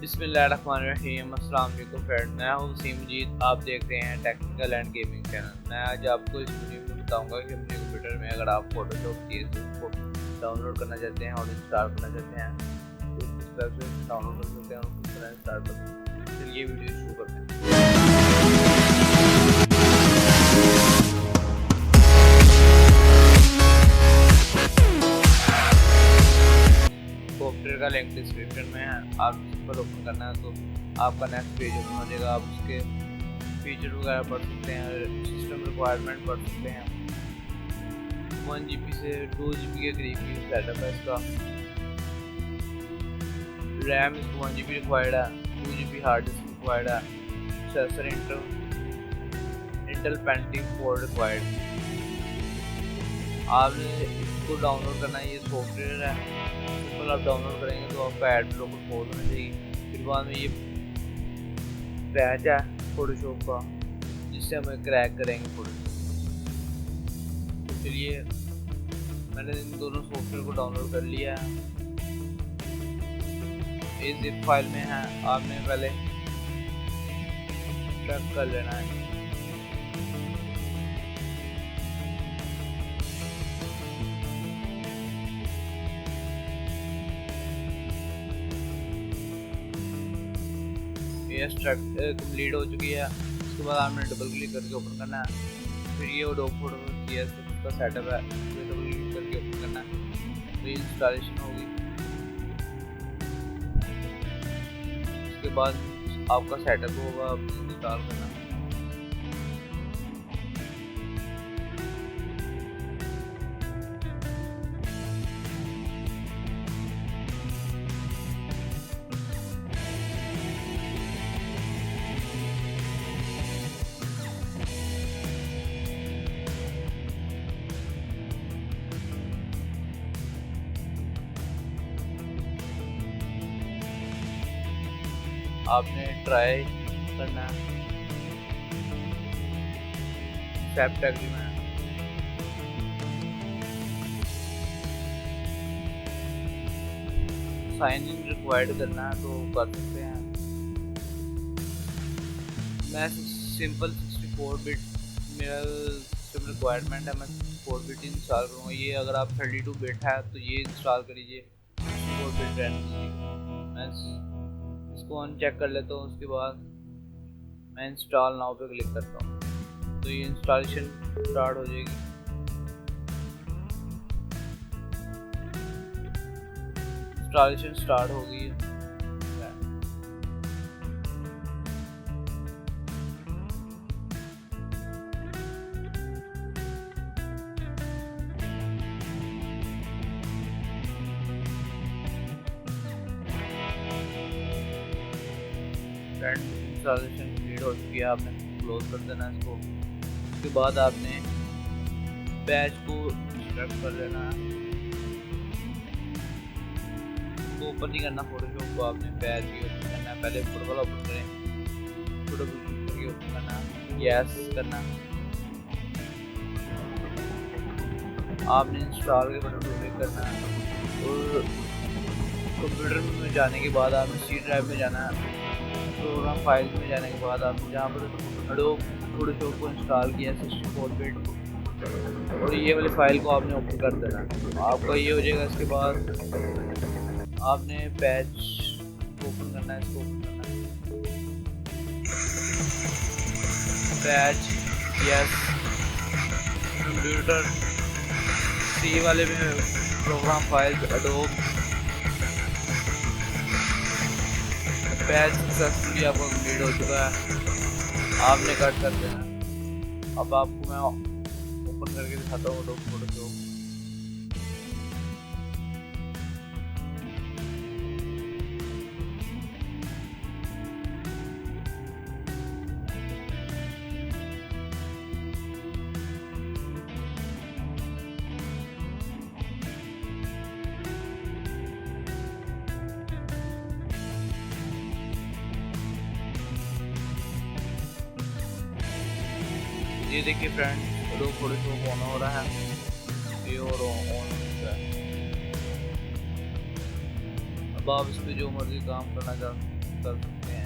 बिस्मिल्लाहिर्रहमानिर्रहीम। अस्सलाम वालेकुम फ्रेंड, मैं हूँ वसीम मजीद। आप देख रहे हैं टेक्निकल एंड गेमिंग चैनल। मैं आज आपको इस वीडियो में बताऊंगा कि अपने कंप्यूटर में अगर आप फोटोशॉप CS6 को डाउनलोड करना चाहते हैं और इंस्टॉल करना चाहते हैं तो किस तरह से डाउनलोड कर सकते हैं और किस तरह इंस्टॉल कर सकते हैं। चलिए वीडियो शुरू करते हैं। सॉफ्टवेयर का लिंक डिस्क्रिप्शन में है, आप सिंपल ओपन करना है तो आपका नेक्स्ट पेज ओपन हो जाएगा। आप उसके फीचर वगैरह पढ़ सकते हैं, सिस्टम रिक्वायरमेंट पढ़ सकते हैं। 1 GB से 2 GB के करीब की सेटअप है इसका। रैम इसको 1 GB रिक्वायर्ड है, 2 GB हार्ड डिस्क रिक्वायर्ड है। Processor Intel painting 4 required. आपने इसको डाउनलोड करना है, ये सॉफ्टवेयर है। सिंपल आप डाउनलोड करेंगे तो आपका ऐड ब्लॉकर खोल होना चाहिए। फिर बाद में ये पैच है फोटोशॉप का जिससे हमें क्रैक करेंगे फोटोशॉप। तो चलिए मैंने इन दोनों सॉफ्टवेयर को डाउनलोड कर लिया है। ये जिप फाइल में है, आपने पहले चेक कर लेना है। ये एक्सट्रैक्ट कंप्लीट हो चुकी है। उसके बाद आपने डबल क्लिक करके ओपन करना है। फिर ये Adobe फोटो CS6 का सेटअप है, ये डबल क्लिक करके ओपन करना है तो ये इंस्टॉलेशन होगी। उसके बाद आपका सेटअप होगा, आपने इंस्टॉल करना। आपने ट्राई करना है accept agreement. Sign in required करना है तो कर सकते हैं। मैं सिंपल 64 बिट मेरा सिस्टम रिक्वायरमेंट है, मैं 64 बिट इंस्टॉल करूँगा। ये अगर आप 32 बिट है तो ये इंस्टॉल करिए 64 बिट रहने। मैं इसको अनचेक कर लेता हूँ। उसके बाद मैं इंस्टॉल नाउ पे क्लिक करता हूँ तो ये इंस्टॉलेशन स्टार्ट हो जाएगी। इंस्टॉलेशन स्टार्ट हो गई है। इंस्टॉलेशन कंप्लीट हो चुकी है, आपने क्लोज कर देना है इसको। उसके बाद आपने पैच को सिलेक्ट कर लेना है, तो ओपन नहीं करना फोटोशॉप को, आपने पैच ही ओपन करना है। पहले फोटो वाला ओपन करें, फोटो करके ओपन करना, यस करना। आपने इंस्टॉल के बटन पर क्लिक करना है और कंप्यूटर में जाने के बाद आपने सी ड्राइव में जाना है। प्रोग्राम फाइल में जाने के बाद आपने जहाँ पर Adobe फोटोशॉप को इंस्टॉल किया 64 बिट, और ये वाली फाइल को आपने ओपन कर देना है। आपका ये हो जाएगा। इसके बाद आपने पैच ओपन करना है, इसको ओपन करना है, पैच यस। कंप्यूटर सी वाले में program file Adobe patch successfully आपका कंप्लीट हो चुका है। आपने कट कर देना। अब आपको मैं ओपन करके दिखाता हूँ Adobe फोटोशॉप। ये देखिए फ्रेंड, Adobe फोटोशॉप ऑन हो रहा है, ये और ऑन हो चुका है। अब आप इस पर जो मर्जी काम करना चाहते हैं। कर सकते हैं।